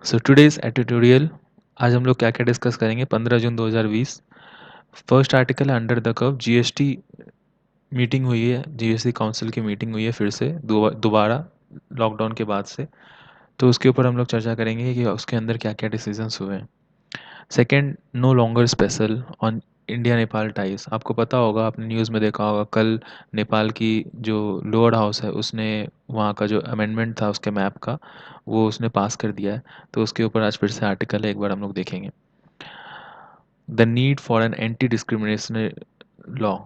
So today's editorial, आज हम लोग क्या क्या डिस्कस करेंगे। 15 जून 2020, फर्स्ट आर्टिकल है under the curve. GST meeting हुई है, जीएसटी काउंसिल की मीटिंग हुई है फिर से दोबारा लॉकडाउन के बाद से। तो उसके ऊपर हम लोग चर्चा करेंगे कि उसके अंदर क्या क्या डिसीजंस हुए हैं। Second, no longer special on India Nepal ties. आपको पता होगा, आपने न्यूज़ में देखा होगा, कल नेपाल की जो लोअर हाउस है उसने वहाँ का जो अमेंडमेंट था उसके मैप का, वो उसने पास कर दिया है। तो उसके ऊपर आज फिर से आर्टिकल है, एक बार हम लोग देखेंगे। The need for an anti discrimination law.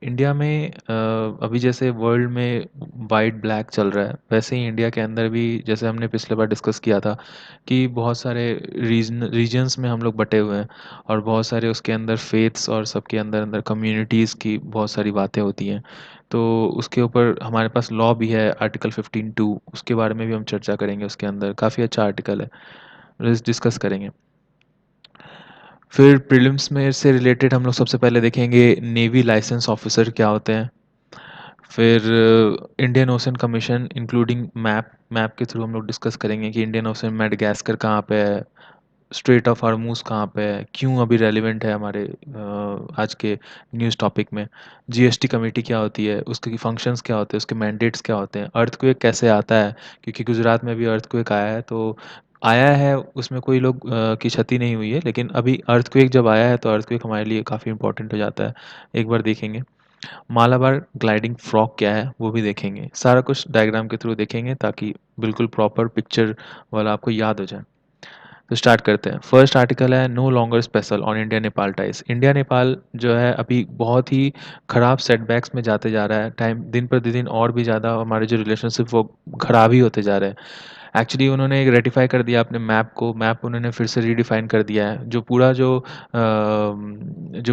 India में अभी जैसे वर्ल्ड में वाइट ब्लैक चल रहा है, वैसे ही इंडिया के अंदर भी, जैसे हमने पिछले बार डिस्कस किया था कि बहुत सारे रीजन्स में हम लोग बटे हुए हैं, और बहुत सारे उसके अंदर फेथ्स और सबके अंदर अंदर कम्युनिटीज़ की बहुत सारी बातें होती हैं। तो उसके ऊपर हमारे पास लॉ भी है, आर्टिकल 15(2), उसके बारे में भी हम चर्चा करेंगे। उसके अंदर काफ़ी अच्छा आर्टिकल है, डिस्कस करेंगे। फिर प्रीलिम्स में से रिलेटेड हम लोग सबसे पहले देखेंगे नेवी लाइसेंस ऑफिसर क्या होते हैं। फिर Indian ocean commission including map, map के थ्रू हम लोग डिस्कस करेंगे कि इंडियन ओशन मेडागास्कर कहाँ पे है, स्ट्रेट ऑफ हार्मूज कहाँ पे है, क्यों अभी रेलिवेंट है हमारे आज के न्यूज़ टॉपिक में। जीएसटी कमेटी क्या होती है, उसके फंक्शंस क्या होते हैं, उसके मैंडेट्स क्या होते हैं, अर्थक्वेक कैसे आता है, क्योंकि गुजरात में भी अर्थक्वेक आया है। तो आया है, उसमें कोई लोग की क्षति नहीं हुई है, लेकिन अभी अर्थक्वेक जब आया है तो अर्थक्वेक हमारे लिए काफ़ी इंपॉर्टेंट हो जाता है। एक बार देखेंगे। मालाबार ग्लाइडिंग फ्रॉग क्या है वो भी देखेंगे। सारा कुछ डायग्राम के थ्रू देखेंगे ताकि बिल्कुल प्रॉपर पिक्चर वाला आपको याद हो जाए। तो स्टार्ट करते हैं। फर्स्ट आर्टिकल है no longer special on India Nepal ties. India Nepal जो है अभी बहुत ही ख़राब सेटबैक्स में जाते जा रहा है। टाइम दिन प्रतिदिन और भी ज़्यादा हमारे जो रिलेशनशिप वो ख़राब ही होते जा रहे हैं। एक्चुअली उन्होंने एक रेटिफाई कर दिया अपने मैप को, मैप उन्होंने फिर से रीडिफाइन कर दिया है। जो पूरा जो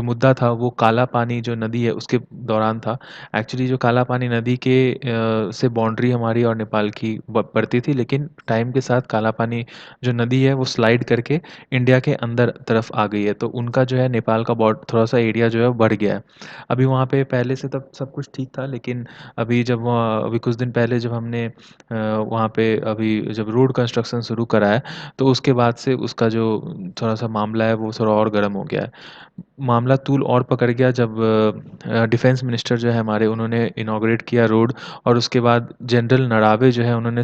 मुद्दा था वो काला पानी जो नदी है उसके दौरान था। एक्चुअली जो काला पानी नदी के से बाउंड्री हमारी और नेपाल की पड़ती थी, लेकिन टाइम के साथ काला पानी जो नदी है वो स्लाइड करके इंडिया के अंदर तरफ आ गई है। तो उनका जो है नेपाल का बॉर्ड थोड़ा सा एरिया जो है वो बढ़ गया है। अभी वहाँ पे पहले से तब सब कुछ ठीक था, लेकिन अभी अभी कुछ दिन पहले जब हमने वहाँ पे अभी जब रोड कंस्ट्रक्शन शुरू करा है, तो उसके बाद से उसका जो थोड़ा सा मामला है वो थोड़ा और गर्म हो गया है। मामला तूल और पकड़ गया जब डिफेंस मिनिस्टर जो है हमारे, उन्होंने इनॉग्रेट किया रोड, और उसके बाद जनरल नरावे जो है उन्होंने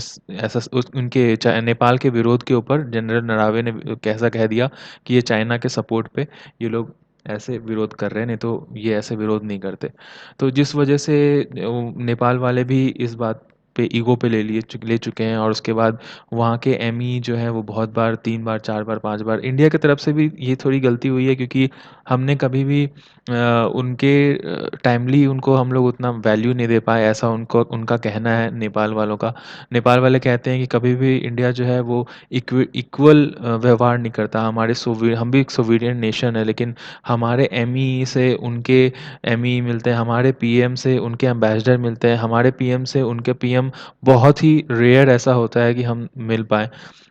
उनके नेपाल के विरोध के ऊपर जनरल नरावे ने कैसा कह दिया कि ये चाइना के सपोर्ट पे ये लोग ऐसे विरोध कर रहे हैं, नहीं तो ये ऐसे विरोध नहीं करते। तो जिस वजह से नेपाल वाले भी इस बात पे ईगो पे ले चुके हैं, और उसके बाद वहाँ के एमई जो है वो बहुत बार, 3 बार 4 बार 5 बार इंडिया की तरफ से भी ये थोड़ी गलती हुई है, क्योंकि हमने कभी भी उनके टाइमली उनको हम लोग उतना वैल्यू नहीं दे पाए, ऐसा उनको उनका कहना है नेपाल वालों का। नेपाल वाले कहते हैं कि कभी भी इंडिया जो है वो इक्वल व्यवहार नहीं करता। हम भी एक सोवेरियन नेशन है, लेकिन हमारे एमई से उनके एमई मिलते हैं, हमारे पीएम से उनके एम्बेसडर मिलते हैं, हमारे पीएम से उनके पीएम बहुत ही रेयर ऐसा होता है कि हम मिल पाएँ।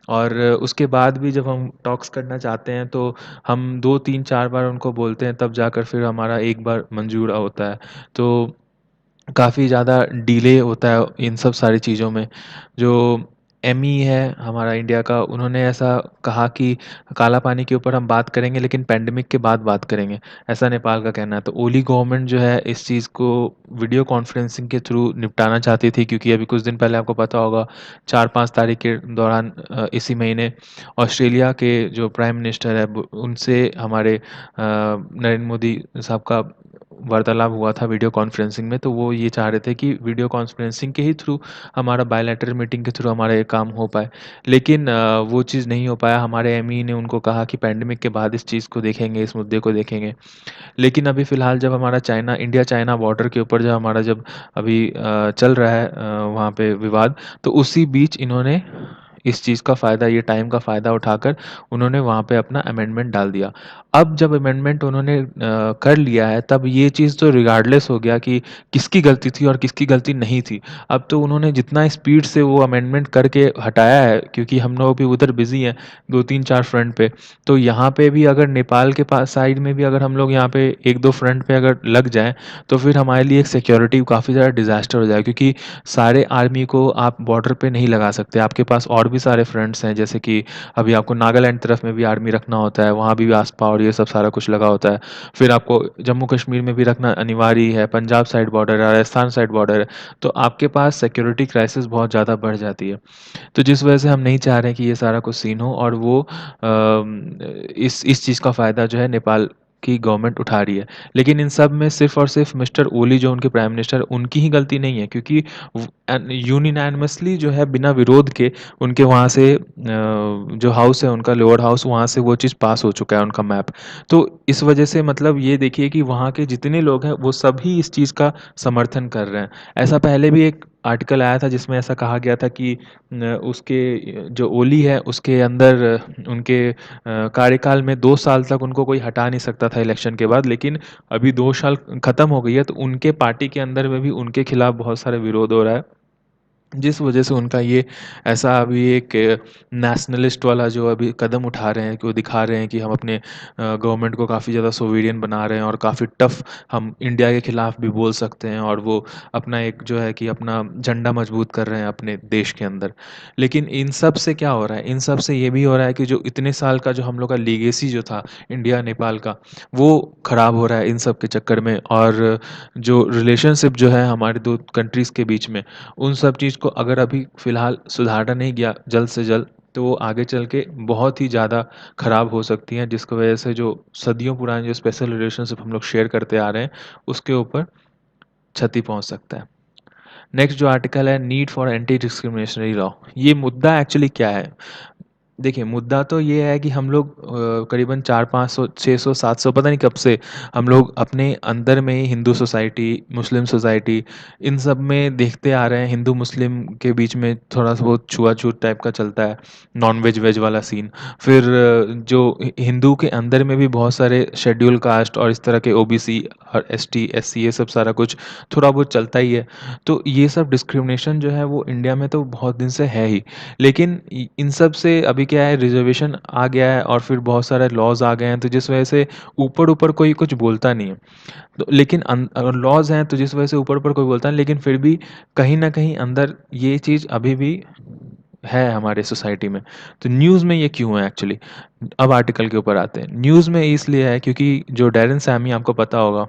और उसके बाद भी जब हम टॉक्स करना चाहते हैं तो हम 2 3 4 बार उनको बोलते हैं, तब जाकर फिर हमारा एक बार मंजूर होता है। तो काफ़ी ज़्यादा डिले होता है इन सब सारी चीज़ों में। जो एमई है हमारा इंडिया का, उन्होंने ऐसा कहा कि काला पानी के ऊपर हम बात करेंगे, लेकिन पैंडेमिक के बाद बात करेंगे, ऐसा नेपाल का कहना है। तो ओली गवर्नमेंट जो है इस चीज़ को वीडियो कॉन्फ्रेंसिंग के थ्रू निपटाना चाहती थी, क्योंकि अभी कुछ दिन पहले आपको पता होगा 4 5 तारीख के दौरान इसी महीने ऑस्ट्रेलिया के जो प्राइम मिनिस्टर है उनसे हमारे नरेंद्र मोदी साहब का वार्तालाप हुआ था वीडियो कॉन्फ्रेंसिंग में। तो वो ये चाह रहे थे कि वीडियो कॉन्फ्रेंसिंग के ही थ्रू, हमारा बायलैटरल मीटिंग के थ्रू हमारा ये काम हो पाए। लेकिन वो चीज़ नहीं हो पाया। हमारे एमई ने उनको कहा कि पैंडेमिक के बाद इस चीज़ को देखेंगे, इस मुद्दे को देखेंगे। लेकिन अभी फ़िलहाल जब हमारा इंडिया चाइना बॉर्डर के ऊपर जब अभी चल रहा है वहाँ पे विवाद, तो उसी बीच इन्होंने इस चीज़ का फ़ायदा, ये टाइम का फ़ायदा उठाकर उन्होंने वहाँ पे अपना अमेंडमेंट डाल दिया। अब जब अमेंडमेंट उन्होंने कर लिया है, तब ये चीज़ तो रिगार्डलेस हो गया कि किसकी गलती थी और किसकी गलती नहीं थी। अब तो उन्होंने जितना स्पीड से वो अमेंडमेंट करके हटाया है, क्योंकि हम लोग भी उधर बिज़ी हैं 2 3 4 फ्रंट पे। तो यहाँ पे भी अगर नेपाल के पास साइड में भी अगर हम लोग यहाँ पे 1 2 फ्रंट पे अगर लग जाएँ, तो फिर हमारे लिए एक सिक्योरिटी काफ़ी ज़्यादा डिज़ास्टर हो जाएगा, क्योंकि सारे आर्मी को आप बॉर्डर पे नहीं लगा सकते। आपके पास और और भी सारे फ्रंट्स हैं, जैसे कि अभी आपको नागालैंड तरफ में भी आर्मी रखना होता है, वहाँ भी आसपा और ये सब सारा कुछ लगा होता है। फिर आपको जम्मू कश्मीर में भी रखना अनिवार्य ही है, पंजाब साइड बॉर्डर है, राजस्थान साइड बॉर्डर है, तो आपके पास सिक्योरिटी क्राइसिस बहुत ज़्यादा बढ़ जाती है। तो जिस वजह से हम नहीं चाह रहे हैं कि ये सारा कुछ सीन हो, और वो इस चीज़ का फ़ायदा जो है नेपाल की गवर्नमेंट उठा रही है। लेकिन इन सब में सिर्फ़ और सिर्फ़ मिस्टर ओली जो उनके प्राइम मिनिस्टर, उनकी ही गलती नहीं है, क्योंकि यूनिनैनिमसली जो है बिना विरोध के उनके वहाँ से जो हाउस है उनका, लोअर हाउस, वहाँ से वो चीज़ पास हो चुका है उनका मैप। तो इस वजह से मतलब ये देखिए कि वहाँ के जितने लोग हैं वो सभी इस चीज़ का समर्थन कर रहे हैं। ऐसा पहले भी एक आर्टिकल आया था जिसमें ऐसा कहा गया था कि उसके जो ओली है उसके अंदर उनके कार्यकाल में 2 साल तक उनको कोई हटा नहीं सकता था इलेक्शन के बाद, लेकिन अभी 2 साल खत्म हो गई है तो उनके पार्टी के अंदर में भी उनके खिलाफ बहुत सारे विरोध हो रहा है। जिस वजह से उनका ये ऐसा अभी एक नेशनलिस्ट वाला जो अभी कदम उठा रहे हैं कि वो दिखा रहे हैं कि हम अपने गवर्नमेंट को काफ़ी ज़्यादा सोवेरियन बना रहे हैं और काफ़ी टफ हम इंडिया के खिलाफ भी बोल सकते हैं, और वो अपना एक जो है कि अपना झंडा मजबूत कर रहे हैं अपने देश के अंदर। लेकिन इन सब से क्या हो रहा है, इन सब से ये भी हो रहा है कि जो इतने साल का जो हम लोग का लीगेसी जो था इंडिया नेपाल का, वो ख़राब हो रहा है इन सब के चक्कर में। और जो रिलेशनशिप जो है हमारे दो कंट्रीज़ के बीच में, उन सब चीज़ को अगर अभी फ़िलहाल सुधारा नहीं गया जल्द से जल्द, तो वो आगे चल के बहुत ही ज़्यादा ख़राब हो सकती हैं, जिसकी वजह से जो सदियों पुरानी जो स्पेशल रिलेशनशिप हम लोग शेयर करते आ रहे हैं, उसके ऊपर क्षति पहुँच सकता है। नेक्स्ट जो आर्टिकल है, need for anti discriminatory law. ये मुद्दा एक्चुअली क्या है? देखिए, मुद्दा तो ये है कि हम लोग करीबन 400-500, 600, 700 पता नहीं कब से हम लोग अपने अंदर में ही हिंदू सोसाइटी, मुस्लिम सोसाइटी, इन सब में देखते आ रहे हैं, हिंदू मुस्लिम के बीच में थोड़ा-सा बहुत छुआ-छूत टाइप का चलता है, नॉन-वेज, वेज वाला सीन। फिर जो हिंदू के अंदर में भी बहुत सारे शेड्यूल कास्ट और इस तरह के ओबीसी और एसटी, एससी, ये सब सारा कुछ थोड़ा बहुत चलता ही है। तो ये सब डिस्क्रिमिनेशन जो है वो इंडिया में तो बहुत दिन से है ही। लेकिन इन सब से अभी क्या है, रिजर्वेशन आ गया है और फिर बहुत सारे लॉज आ गए हैं, तो जिस वजह से ऊपर ऊपर कोई कुछ बोलता नहीं है। तो लेकिन अगर लॉज हैं तो जिस वजह से ऊपर ऊपर कोई बोलता नहीं, लेकिन फिर भी कहीं ना कहीं अंदर ये चीज़ अभी भी है हमारे सोसाइटी में। तो न्यूज़ में ये क्यों है एक्चुअली? अब आर्टिकल के ऊपर आते हैं। न्यूज़ में इसलिए है क्योंकि जो डैरेन सैमी, आपको पता होगा,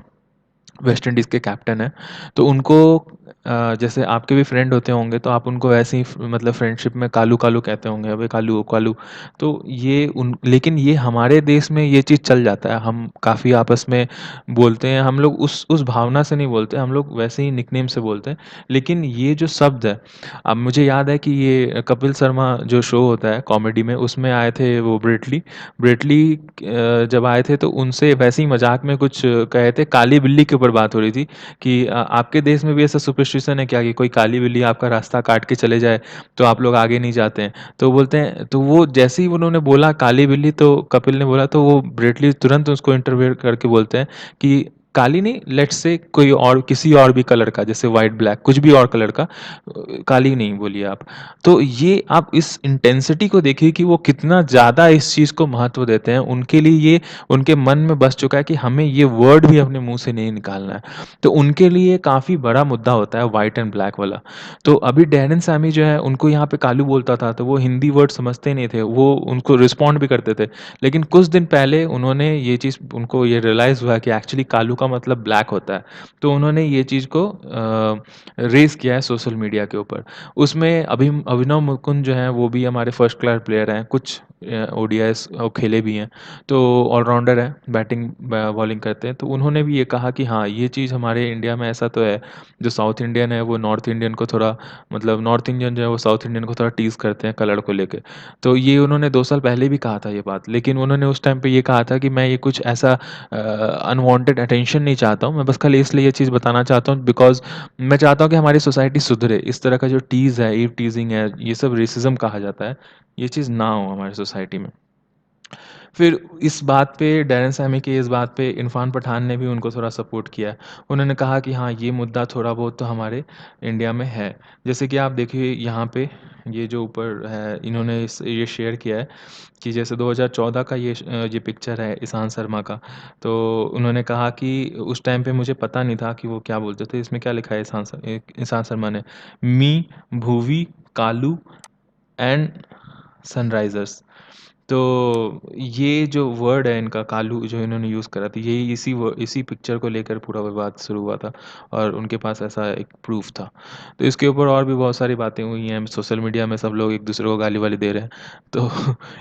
वेस्ट इंडीज़ के कैप्टन हैं, तो उनको जैसे आपके भी फ्रेंड होते होंगे तो आप उनको ऐसे ही मतलब फ्रेंडशिप में कालू कालू कहते होंगे, अबे कालू ओ कालू। तो ये उन लेकिन ये हमारे देश में ये चीज़ चल जाता है, हम काफ़ी आपस में बोलते हैं, हम लोग उस भावना से नहीं बोलते, हम लोग वैसे ही निकनेम से बोलते हैं। लेकिन ये जो शब्द है, अब मुझे याद है कि ये कपिल शर्मा जो शो होता है कॉमेडी में, उसमें आए थे वो ब्रेटली। ब्रेटली जब आए थे तो उनसे वैसे ही मजाक में कुछ कहे थे, काली बिल्ली के ऊपर बात हो रही थी कि आपके देश में भी ऐसा सुपरस्टिशन है क्या कि कोई काली बिल्ली आपका रास्ता काट के चले जाए तो आप लोग आगे नहीं जाते हैं? तो बोलते हैं, तो वो जैसे ही उन्होंने बोला काली बिल्ली, तो कपिल ने बोला, तो वो ब्रेटली तुरंत उसको इंटरव्यू करके बोलते हैं कि काली नहीं, लेट्स से कोई और, किसी और भी कलर का, जैसे व्हाइट ब्लैक कुछ भी और कलर का, काली नहीं बोलिए आप। तो ये आप इस इंटेंसिटी को देखिए कि वो कितना ज़्यादा इस चीज़ को महत्व देते हैं। उनके लिए ये उनके मन में बस चुका है कि हमें ये वर्ड भी अपने मुँह से नहीं निकालना है। तो उनके लिए काफ़ी बड़ा मुद्दा होता है व्हाइट एंड ब्लैक वाला। तो अभी डैरेन सैमी जो है उनको यहाँ पे कालू बोलता था, तो वो हिंदी वर्ड समझते नहीं थे। वो उनको रिस्पॉन्ड भी करते थे। लेकिन कुछ दिन पहले उन्होंने ये चीज़, उनको ये रियलाइज़ हुआ कि एक्चुअली कालू का मतलब ब्लैक होता है। तो उन्होंने ये चीज़ को रेज़ किया है सोशल मीडिया के ऊपर। उसमें अभिनव मुकुंद जो हैं वो भी हमारे फर्स्ट क्लास प्लेयर हैं, कुछ ओडीआईस खेले भी हैं, तो ऑलराउंडर हैं, बैटिंग बॉलिंग करते हैं। तो उन्होंने भी ये कहा कि हाँ, ये चीज़ हमारे इंडिया में ऐसा तो है, जो साउथ इंडियन है वो नॉर्थ इंडियन को थोड़ा, मतलब नॉर्थ इंडियन जो है वो साउथ इंडियन को थोड़ा टीज़ करते हैं कलर को लेके। तो ये उन्होंने 2 साल पहले भी कहा था ये बात, लेकिन उन्होंने उस टाइम पे ये कहा था कि मैं ये कुछ ऐसा अनवांटेड अटेंशन नहीं चाहता हूँ, मैं बस खाली इसलिए ये चीज़ बताना चाहता हूँ बिकॉज़ मैं चाहता हूँ कि हमारी सोसाइटी सुधरे। इस तरह का जो टीज़ है, ईव टीज़िंग है, ये सब रेसिज़्म कहा जाता है, ये चीज़ ना हो हमारी सोसाइटी में। फिर इस बात पे, डैरेन सैमी की इस बात पे इरफान पठान ने भी उनको थोड़ा सपोर्ट किया। उन्होंने कहा कि हाँ, ये मुद्दा थोड़ा बहुत तो हमारे इंडिया में है। जैसे कि आप देखिए यहाँ पे ये जो ऊपर है, इन्होंने ये शेयर किया है कि जैसे 2014 का ये पिक्चर है ईशान शर्मा का। तो उन्होंने कहा कि उस टाइम पे मुझे पता नहीं था कि वो क्या बोलते थे। इसमें क्या लिखा है ईशान शर्मा ने, मी, भुवी, कालू एंड सनराइज़र्स। तो ये जो वर्ड है इनका कालू जो इन्होंने यूज़ करा था, यही इसी पिक्चर को लेकर पूरा विवाद शुरू हुआ था और उनके पास ऐसा एक प्रूफ़ था। तो इसके ऊपर और भी बहुत सारी बातें हुई हैं, सोशल मीडिया में सब लोग एक-दूसरे को गाली-वाली दे रहे हैं। तो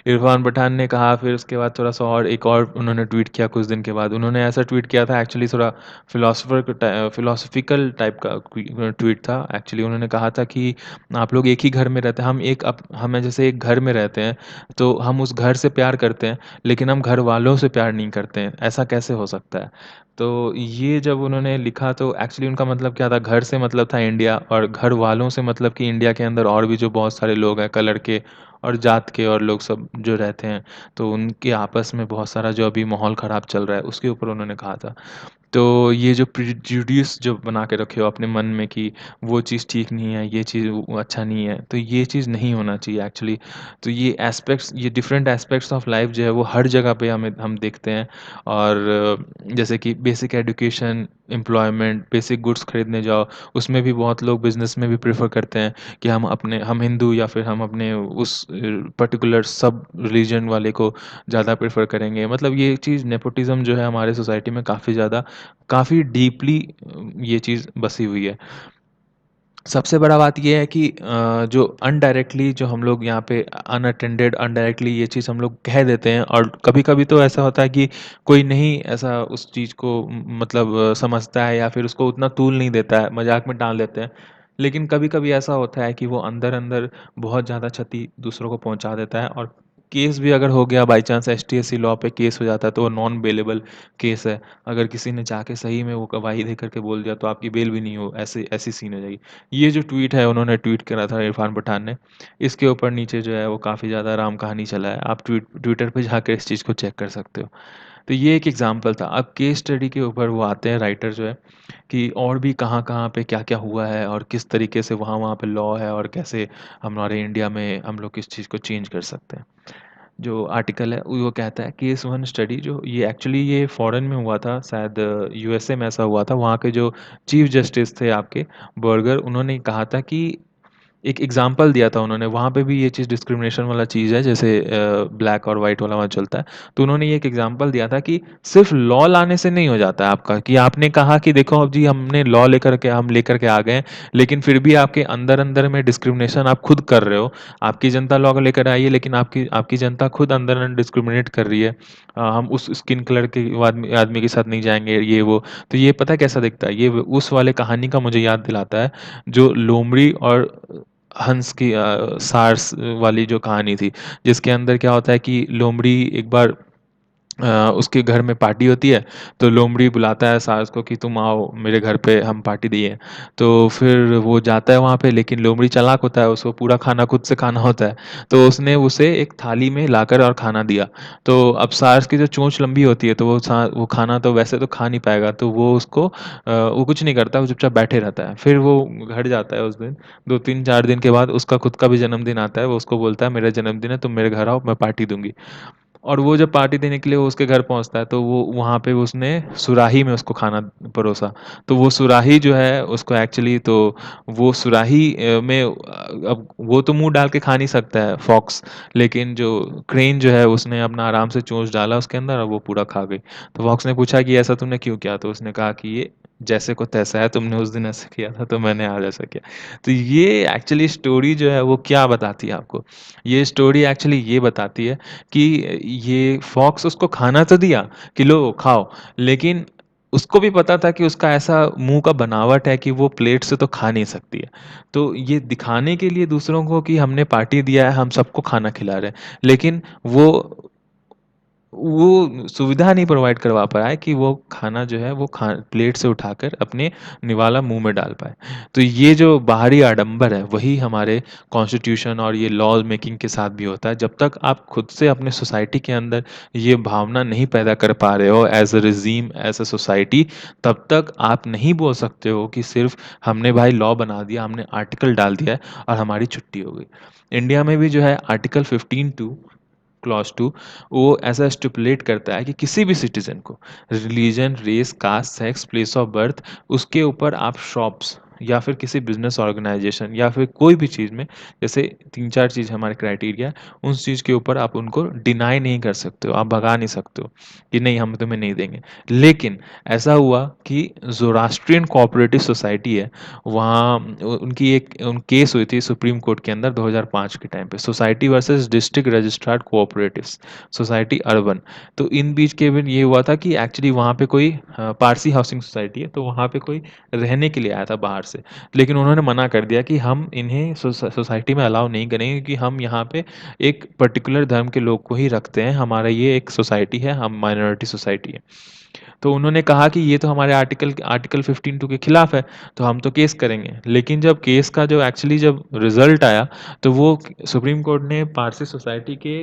इरफ़ान पठान ने कहा, फिर उसके बाद थोड़ा-सा और एक और उन्होंने ट्वीट किया कुछ दिन के बाद। उन्होंने ऐसा ट्वीट किया था, एक्चुअली थोड़ा फ़िलॉसफ़िकल टाइप का ट्वीट था। एक्चुअली उन्होंने कहा था कि आप लोग एक ही घर में रहते हैं, हमें जैसे एक घर में रहते हैं, तो हम उस घर से प्यार करते हैं, लेकिन हम घर वालों से प्यार नहीं करते हैं, ऐसा कैसे हो सकता है? तो ये जब उन्होंने लिखा तो एक्चुअली उनका मतलब क्या था, घर से मतलब था इंडिया और घर वालों से मतलब कि इंडिया के अंदर और भी जो बहुत सारे लोग हैं, कलर के और जात के और लोग सब जो रहते हैं, तो उनके आपस में बहुत सारा जो अभी माहौल ख़राब चल रहा है, उसके ऊपर उन्होंने कहा था। तो ये जो प्रेजुडिस जो बना के रखे हो अपने मन में कि वो चीज़ ठीक नहीं है, ये चीज़ वो अच्छा नहीं है, तो ये चीज़ नहीं होना चाहिए एक्चुअली। तो ये डिफरेंट एस्पेक्ट्स ऑफ लाइफ जो है वो हर जगह पे हम देखते हैं और जैसे कि basic education, employment, basic goods खरीदने जाओ, उसमें भी बहुत लोग बिज़नेस में भी प्रेफ़र करते हैं कि हम हिंदू या फिर हम अपने उस पर्टिकुलर सब रिलीजन वाले को ज़्यादा प्रेफ़र करेंगे। मतलब ये चीज़ नेपोटिज़्म जो है हमारे सोसाइटी में काफ़ी डीपली ये चीज़ बसी हुई है। सबसे बड़ा बात ये है कि जो अनडायरेक्टली जो हम लोग यहाँ पे अनअटेंडेड अनडायरेक्टली ये चीज़ हम लोग कह देते हैं और कभी-कभी तो ऐसा होता है कि कोई नहीं ऐसा उस चीज़ को मतलब समझता है या फिर उसको उतना तूल नहीं देता है, मज़ाक में टाल देते हैं। लेकिन कभी-कभी ऐसा होता है कि वो अंदर-अंदर बहुत ज़्यादा क्षति दूसरों को पहुँचा देता है और केस भी अगर हो गया बाय चांस एसटीएससी लॉ पे केस हो जाता है तो वो नॉन बेलेबल केस है। अगर किसी ने जाके सही में वो गवाही दे कर के बोल दिया तो आपकी बेल भी नहीं हो ऐसी ऐसी सीन हो जाएगी। ये जो ट्वीट है उन्होंने ट्वीट करा था इरफ़ान पठान ने, इसके ऊपर नीचे जो है वो काफ़ी ज़्यादा राम कहानी चला है। आप ट्विटर पे जाकर इस चीज़ को चेक कर सकते हो। तो ये एक एग्ज़ाम्पल था। अब केस स्टडी के ऊपर वो आते हैं राइटर जो है कि और भी कहाँ-कहाँ पे क्या-क्या हुआ है और किस तरीके से वहाँ-वहाँ पे लॉ है और कैसे हमारे इंडिया में हम लोग इस चीज़ को चेंज कर सकते हैं। जो आर्टिकल है वो कहता है केस वन स्टडी जो ये फ़ॉरेन में हुआ था शायद यूएसए में ऐसा हुआ था। वहाँ के जो चीफ जस्टिस थे आपके बर्गर उन्होंने कहा था कि एक एग्ज़ाम्पल दिया था उन्होंने, वहाँ पे भी ये चीज़ डिस्क्रिमिनेशन वाला चीज़ है जैसे ब्लैक और व्हाइट वाला वहाँ चलता है। तो उन्होंने ये एक एग्ज़ाम्पल दिया था कि सिर्फ़ लॉ लाने से नहीं हो जाता है आपका कि आपने कहा कि देखो अब जी हमने लॉ लेकर के आ गए हैं, लेकिन फिर भी आपके अंदर-अंदर में डिस्क्रिमिनेशन आप खुद कर रहे हो। आपकी जनता लॉ को लेकर आई है लेकिन आपकी आपकी जनता खुद अंदर-अंदर डिस्क्रिमिनेट कर रही है। हम उस स्किन कलर के आदमी आदमी के साथ नहीं जाएँगे ये वो। तो ये पता है कैसा दिखता है? ये उस वाले कहानी का मुझे याद दिलाता है जो लोमड़ी और हंस की सार्स वाली जो कहानी थी, जिसके अंदर क्या होता है कि लोमड़ी एक बार उसके घर में पार्टी होती है, तो लोमड़ी बुलाता है सास को कि तुम आओ मेरे घर पे हम पार्टी दिए हैं। तो फिर वो जाता है वहाँ पे लेकिन लोमड़ी चालाक होता है, उसको पूरा खाना खुद से खाना होता है। तो उसने उसे एक थाली में लाकर और खाना दिया। तो अब सास की जो चोंच लंबी होती है तो वो खाना तो वैसे तो खा नहीं पाएगा, तो वो कुछ नहीं करता, वो चुपचाप बैठे रहता है। फिर वो घर जाता है उस दिन, 2-3 4 दिन के बाद उसका खुद का भी जन्मदिन आता है, वो उसको बोलता है मेरा जन्मदिन है, तुम मेरे घर आओ, मैं पार्टी दूँगी। और वो जब पार्टी देने के लिए वो उसके घर पहुँचता है, तो वो वहाँ पे उसने सुराही में उसको खाना परोसा। तो वो सुराही जो है उसको एक्चुअली तो वो सुराही अब वो तो मुँह डाल के खा नहीं सकता है फॉक्स, लेकिन जो क्रेन जो है उसने अपना आराम से चोंच डाला उसके अंदर और वो पूरा खा गई। तो फॉक्स ने पूछा कि ऐसा तूने क्यों किया? तो उसने कहा कि ये जैसे को तैसा है, तुमने उस दिन ऐसा किया था तो मैंने आज ऐसा किया। तो ये एक्चुअली स्टोरी जो है वो क्या बताती है आपको? ये स्टोरी एक्चुअली ये बताती है कि ये फॉक्स उसको खाना तो दिया कि लो खाओ, लेकिन उसको भी पता था कि उसका ऐसा मुँह का बनावट है कि वो प्लेट से तो खा नहीं सकती है। तो ये दिखाने के लिए दूसरों को कि हमने पार्टी दिया है, हम सबको खाना खिला रहे हैं। लेकिन वो सुविधा नहीं प्रोवाइड करवा पाया है कि वो खाना जो है वो खा प्लेट से उठाकर अपने निवाला मुँह में डाल पाए। तो ये जो बाहरी आडंबर है वही हमारे कॉन्स्टिट्यूशन और ये लॉ मेकिंग के साथ भी होता है। जब तक आप खुद से अपने सोसाइटी के अंदर ये भावना नहीं पैदा कर पा रहे हो as a regime, as a society, तब तक आप नहीं बोल सकते हो कि सिर्फ़ हमने भाई लॉ बना दिया, हमने आर्टिकल डाल दिया है और हमारी छुट्टी हो गई। इंडिया में भी जो है आर्टिकल 15 टू क्लॉज़ 2 वो ऐसा स्टिपुलेट करता है कि किसी भी सिटीज़न को religion, race, caste, sex, place of birth उसके ऊपर आप शॉप्स या फिर किसी बिज़नेस ऑर्गेनाइज़ेशन या फिर कोई भी चीज़ में, जैसे 3-4 चीज़ हमारे क्राइटेरिया है, उस चीज़ के ऊपर आप उनको डिनाई नहीं कर सकते हो, आप भगा नहीं सकते हो कि नहीं हम तुम्हें नहीं देंगे। लेकिन ऐसा हुआ कि ज़ोरास्ट्रियन कोऑपरेटिव सोसाइटी है, वहाँ उनकी एक केस हुई थी सुप्रीम कोर्ट के अंदर 2005 के टाइम पे, society versus district registered cooperatives society urban. तो इन बीच के में ये हुआ था कि एक्चुअली वहाँ पे कोई पारसी हाउसिंग सोसाइटी है, तो वहाँ पे कोई रहने के लिए आया था बाहर से। लेकिन उन्होंने मना कर दिया कि हम इन्हें सोसाइटी में अलाउ नहीं करेंगे, क्योंकि हम यहाँ पे एक पर्टिकुलर धर्म के लोग को ही रखते हैं, हमारा ये एक सोसाइटी है, हम माइनॉरिटी सोसाइटी है। तो उन्होंने कहा कि ये तो हमारे आर्टिकल 15(2) के खिलाफ है, तो हम तो केस करेंगे। लेकिन जब केस का जो एक्चुअली जब रिजल्ट आया, तो वो सुप्रीम कोर्ट ने पारसी सोसाइटी के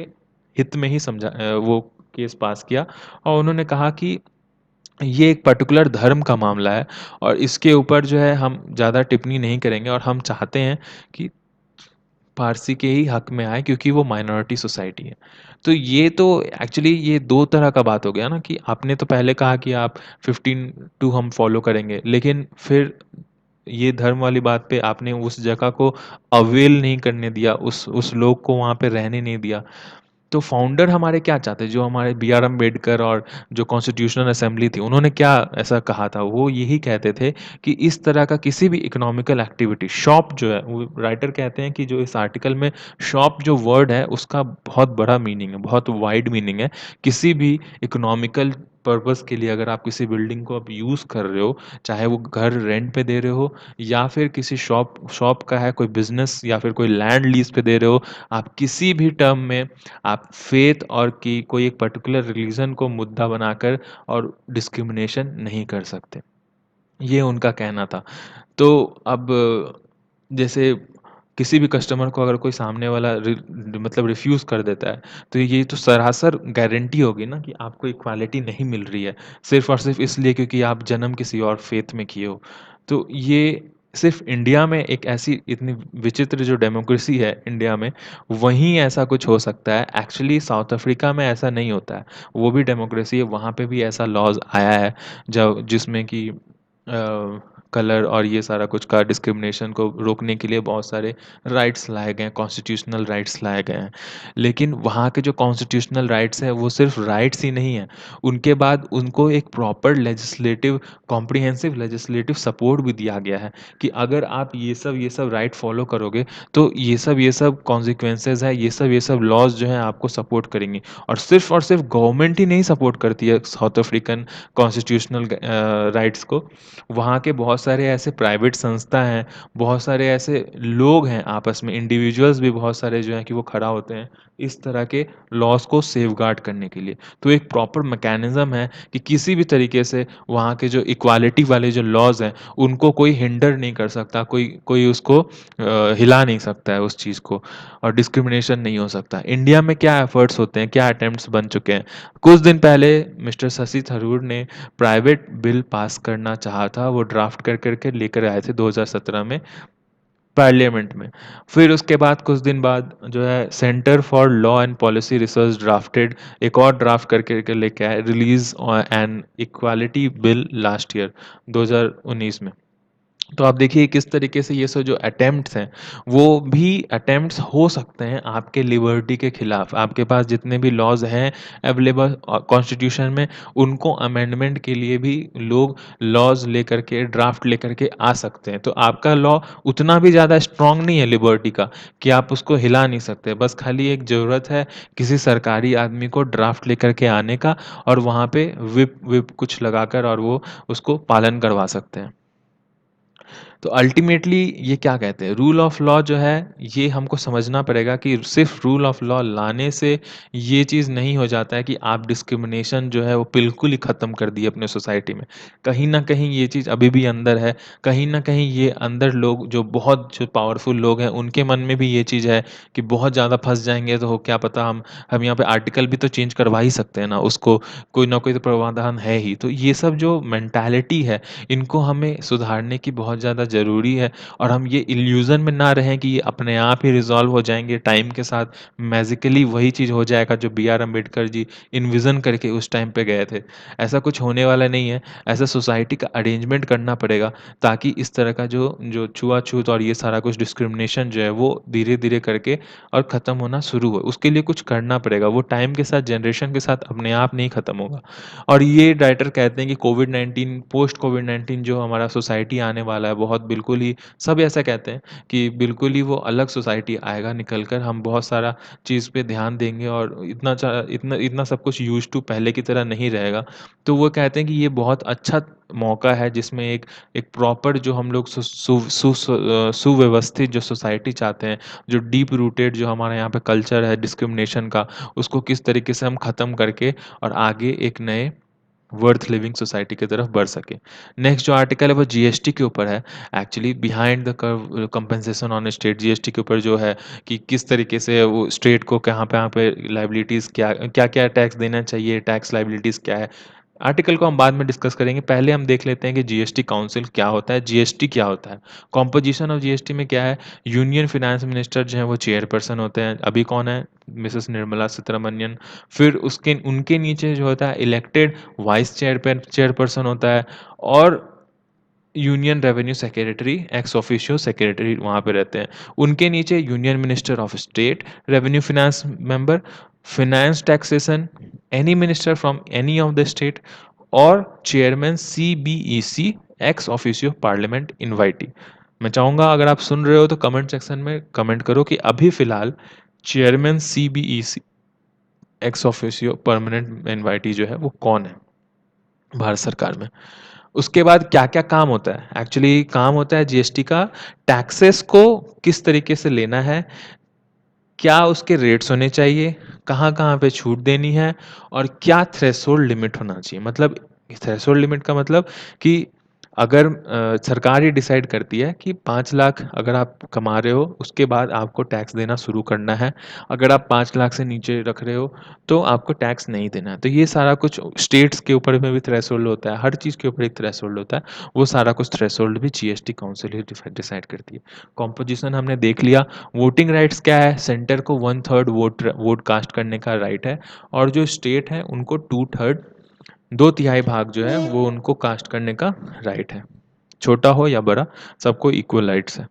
हित में ही वो केस पास किया, और उन्होंने कहा कि ये एक पर्टिकुलर धर्म का मामला है, और इसके ऊपर जो है हम ज़्यादा टिप्पणी नहीं करेंगे, और हम चाहते हैं कि पारसी के ही हक में आए, क्योंकि वो माइनॉरिटी सोसाइटी है। तो ये तो एक्चुअली ये 2 तरह का बात हो गया ना, कि आपने तो पहले कहा कि आप 15(2) हम फॉलो करेंगे, लेकिन फिर ये धर्म वाली बात पे आपने उस जगह को अवेल नहीं करने दिया, उस लोग को वहाँ पे रहने नहीं दिया। तो फाउंडर हमारे क्या चाहते हैं? जो हमारे बी आर अम्बेडकर और जो कॉन्स्टिट्यूशनल असेंबली थी, उन्होंने क्या ऐसा कहा था? वो यही कहते थे कि इस तरह का किसी भी इकोनॉमिकल एक्टिविटी, शॉप जो है, वो राइटर कहते हैं कि जो इस आर्टिकल में शॉप जो वर्ड है, उसका बहुत बड़ा मीनिंग है, बहुत वाइड मीनिंग है। किसी भी इकोनॉमिकल पर्पस के लिए अगर आप किसी बिल्डिंग को आप यूज़ कर रहे हो, चाहे वो घर रेंट पे दे रहे हो, या फिर किसी शॉप शॉप का है, कोई बिज़नेस या फिर कोई लैंड लीज़ पे दे रहे हो, आप किसी भी टर्म में आप फेथ और की कोई एक पर्टिकुलर रिलीजन को मुद्दा बनाकर और डिस्क्रिमिनेशन नहीं कर सकते। ये उनका कहना था। तो अब जैसे किसी भी कस्टमर को अगर कोई सामने वाला मतलब रिफ्यूज़ कर देता है, तो ये तो सरासर गारंटी होगी ना कि आपको इक्वालिटी नहीं मिल रही है, सिर्फ़ और सिर्फ़ इसलिए क्योंकि आप जन्म किसी और फ़ेथ में किए हो। तो ये सिर्फ़ इंडिया में एक ऐसी इतनी विचित्र जो डेमोक्रेसी है इंडिया में, वहीं ऐसा कुछ हो सकता है। एक्चुअली साउथ अफ्रीका में ऐसा नहीं होता है। वो भी डेमोक्रेसी है, वहाँ पे भी ऐसा लॉज़ आया है, जब जिसमें कि कलर और ये सारा कुछ का डिस्क्रिमिनेशन को रोकने के लिए बहुत सारे राइट्स लाए गए हैं, कॉन्स्टिट्यूशनल राइट्स लाए गए हैं। लेकिन वहाँ के जो कॉन्स्टिट्यूशनल राइट्स हैं, वो सिर्फ़ राइट्स ही नहीं हैं, उनके बाद उनको एक proper legislative comprehensive legislative support भी दिया गया है, कि अगर आप ये सब राइट फ़ॉलो करोगे, तो ये सब कॉन्सिक्वेंसेज़ है, ये सब लॉज़ जो हैं आपको सपोर्ट करेंगी। और सिर्फ़ गवर्नमेंट ही नहीं सपोर्ट करती है साउथ अफ्रीकन कॉन्स्टिट्यूशनल राइट्स को। वहाँ के बहुत सारे ऐसे प्राइवेट संस्था हैं, बहुत सारे ऐसे लोग हैं आपस में, इंडिविजुअल्स भी बहुत सारे जो हैं कि वो खड़ा होते हैं, इस तरह के लॉज़ को सेफगार्ड करने के लिए। तो एक प्रॉपर मैकेनिज़्म है कि किसी भी तरीके से वहाँ के जो इक्वालिटी वाले जो लॉज़ हैं, उनको कोई हिंडर नहीं कर सकता, कोई कोई उसको हिला नहीं सकता है उस चीज़ को, और डिस्क्रिमिनेशन नहीं हो सकता। इंडिया में क्या एफर्ट्स होते हैं, क्या अटेम्प्ट्स बन चुके हैं। कुछ दिन पहले मिस्टर शशि थरूर ने प्राइवेट बिल पास करना चाहा था, वो ड्राफ्ट कर के लेकर आए थे 2017 में पार्लियामेंट में। फिर उसके बाद कुछ दिन बाद जो है centre for law and policy research drafted एक और ड्राफ्ट करके लेके आए, release an equality bill last year 2019 में। तो आप देखिए किस तरीके से ये सब जो अटेम्प्ट्स हैं, वो भी अटेम्प्ट्स हो सकते हैं आपके लिबर्टी के खिलाफ। आपके पास जितने भी लॉज़ हैं अवेलेबल कॉन्स्टिट्यूशन में, उनको अमेंडमेंट के लिए भी लोग लॉज़ लेकर के, ड्राफ्ट लेकर के आ सकते हैं। तो आपका लॉ उतना भी ज़्यादा स्ट्रॉन्ग नहीं है लिबर्टी का, कि आप उसको हिला नहीं सकते। बस खाली एक ज़रूरत है किसी सरकारी आदमी को ड्राफ्ट लेकर के आने का, और वहाँ पे व्हिप व्हिप कुछ लगाकर और वो उसको पालन करवा सकते हैं। तो अल्टीमेटली ये क्या कहते हैं, रूल ऑफ लॉ जो है, ये हमको समझना पड़ेगा कि सिर्फ रूल ऑफ लॉ लाने से ये चीज़ नहीं हो जाता है कि आप डिस्क्रिमिनेशन जो है वो बिल्कुल ही ख़त्म कर दिए अपने सोसाइटी में। कहीं न कहीं ये चीज़ अभी भी अंदर है, कहीं न कहीं ये अंदर लोग जो पावरफुल लोग हैं, उनके मन में भी ये चीज़ है कि बहुत ज़्यादा फँस जाएँगे तो क्या पता हम यहाँ पे आर्टिकल भी तो चेंज करवा ही सकते हैं ना, उसको कोई ना कोई तो प्रावधान है ही। तो ये सब जो मेंटालिटी है, इनको हमें सुधारने की बहुत ज़्यादा ज़रूरी है और हम ये इल्यूज़न में ना रहें कि ये अपने आप ही रिज़ॉल्व हो जाएँगे टाइम के साथ, मैज़िकली वही चीज़ हो जाएगा जो बी आर अम्बेडकर जी इन्विज़न करके उस टाइम पे गए थे। ऐसा कुछ होने वाला नहीं है, ऐसा सोसाइटी का अरेंजमेंट करना पड़ेगा ताकि इस तरह का जो जो छुआ-छूत और ये सारा कुछ डिस्क्रिमिनेशन जो है वो धीरे-धीरे करके और ख़त्म होना शुरू हो। उसके लिए कुछ करना पड़ेगा, वो टाइम के साथ, जनरेशन के साथ अपने आप नहीं ख़त्म होगा। और ये राइटर कहते हैं कि कोविड-19 पोस्ट कोविड-19 जो हमारा सोसाइटी आने वाला है, बहुत बिल्कुल ही सब ऐसा कहते हैं कि बिल्कुल ही वो अलग सोसाइटी आएगा निकल कर, हम बहुत सारा चीज़ पे ध्यान देंगे और इतना इतना सब कुछ यूज़्ड टू पहले की तरह नहीं रहेगा। तो वो कहते हैं कि ये बहुत अच्छा मौका है जिसमें एक एक प्रॉपर जो हम लोग सुव्यवस्थित जो सोसाइटी चाहते हैं, जो डीप रूटेड जो हमारे यहाँ पे कल्चर है डिस्क्रिमिनेशन का, उसको किस तरीके से हम ख़त्म करके और आगे एक नए वर्थ लिविंग सोसाइटी की तरफ बढ़ सके। नेक्स्ट जो आर्टिकल है वो जीएसटी के ऊपर है। Actually behind the curve compensation on state GST के ऊपर जो है कि किस तरीके से वो स्टेट को कहाँ पे लायबिलिटीज़ क्या-क्या टैक्स देना चाहिए, टैक्स लायबिलिटीज़ क्या है। आर्टिकल को हम बाद में डिस्कस करेंगे। पहले हम देख लेते हैं कि जीएसटी काउंसिल क्या होता है, जीएसटी क्या होता है। कंपोज़िशन ऑफ जीएसटी में क्या है, यूनियन फाइनेंस मिनिस्टर जो हैं वो चेयरपर्सन होते हैं। अभी कौन है? मिसेस निर्मला सीतारमनियन। फिर उसके उनके नीचे जो होता है इलेक्टेड वाइस चेयरपर्सन होता है और union revenue secretary ex officio secretary वहाँ पे रहते हैं। उनके नीचे union minister of state, revenue finance member, finance taxation, any minister from any of the state और chairman CBEC ex officio parliament invitee. मैं चाहूँगा अगर आप सुन रहे हो तो कमेंट सेक्शन में कमेंट करो कि अभी फ़िलहाल chairman CBEC ex officio permanent invitee जो है वो कौन है भारत सरकार में। उसके बाद क्या-क्या काम होता है? एक्चुअली काम होता है जीएसटी का टैक्सेस को किस तरीके से लेना है, क्या उसके रेट्स होने चाहिए, कहाँ-कहाँ पे छूट देनी है और क्या थ्रेशोल्ड लिमिट होना चाहिए। मतलब थ्रेशोल्ड लिमिट का मतलब कि अगर सरकार ये डिसाइड करती है कि 5 लाख अगर आप कमा रहे हो, उसके बाद आपको टैक्स देना शुरू करना है। अगर आप 5 लाख से नीचे रख रहे हो, तो आपको टैक्स नहीं देना है। तो ये सारा कुछ स्टेट्स के ऊपर में भी थ्रेशोल्ड होता है, हर चीज़ के ऊपर एक थ्रेशोल्ड होता है। वो सारा कुछ थ्रेशोल्ड भी जीएसटी काउंसिल ही डिसाइड करती है। कंपोज़िशन हमने देख लिया, वोटिंग राइट्स क्या है? सेंटर को 1/3 वोट कास्ट करने का राइट है और जो स्टेट है उनको 2/3 2/3 भाग जो है वो उनको कास्ट करने का राइट है। छोटा हो या बड़ा सबको इक्वल राइट्स है।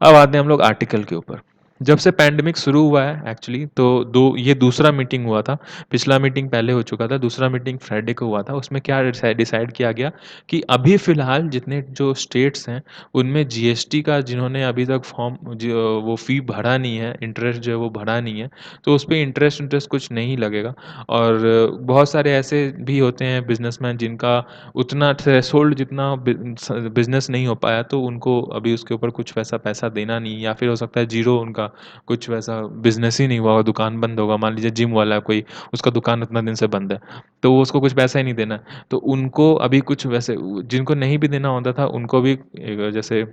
अब आते हैं हम लोग आर्टिकल के ऊपर। जब से पैंडेमिक शुरू हुआ है एक्चुअली तो दो ये दूसरा मीटिंग हुआ था। पिछला मीटिंग पहले हो चुका था, दूसरा मीटिंग फ्राइडे को हुआ था। उसमें क्या डिसाइड किया गया कि अभी फ़िलहाल जितने जो स्टेट्स हैं, उनमें जीएसटी का जिन्होंने अभी तक फॉर्म जो वो फ़ी भरा नहीं है, इंटरेस्ट जो है वो भरा नहीं है, तो उसपे इंटरेस्ट इंटरेस्ट कुछ नहीं लगेगा। और बहुत सारे ऐसे भी होते हैं बिज़नेसमैन जिनका उतना थ्रेशोल्ड जितना बिज़नेस नहीं हो पाया तो उनको अभी उसके ऊपर कुछ वैसा पैसा देना नहीं या फिर हो सकता है ज़ीरो उनका कुछ वैसा बिज़नेस ही नहीं हुआ होगा, दुकान बंद होगा। मान लीजिए जिम वाला है कोई, उसका दुकान उतना दिन से बंद है, तो वो उसको कुछ पैसा ही नहीं देना है। तो उनको अभी कुछ वैसे जिनको नहीं भी देना होता था उनको भी जैसे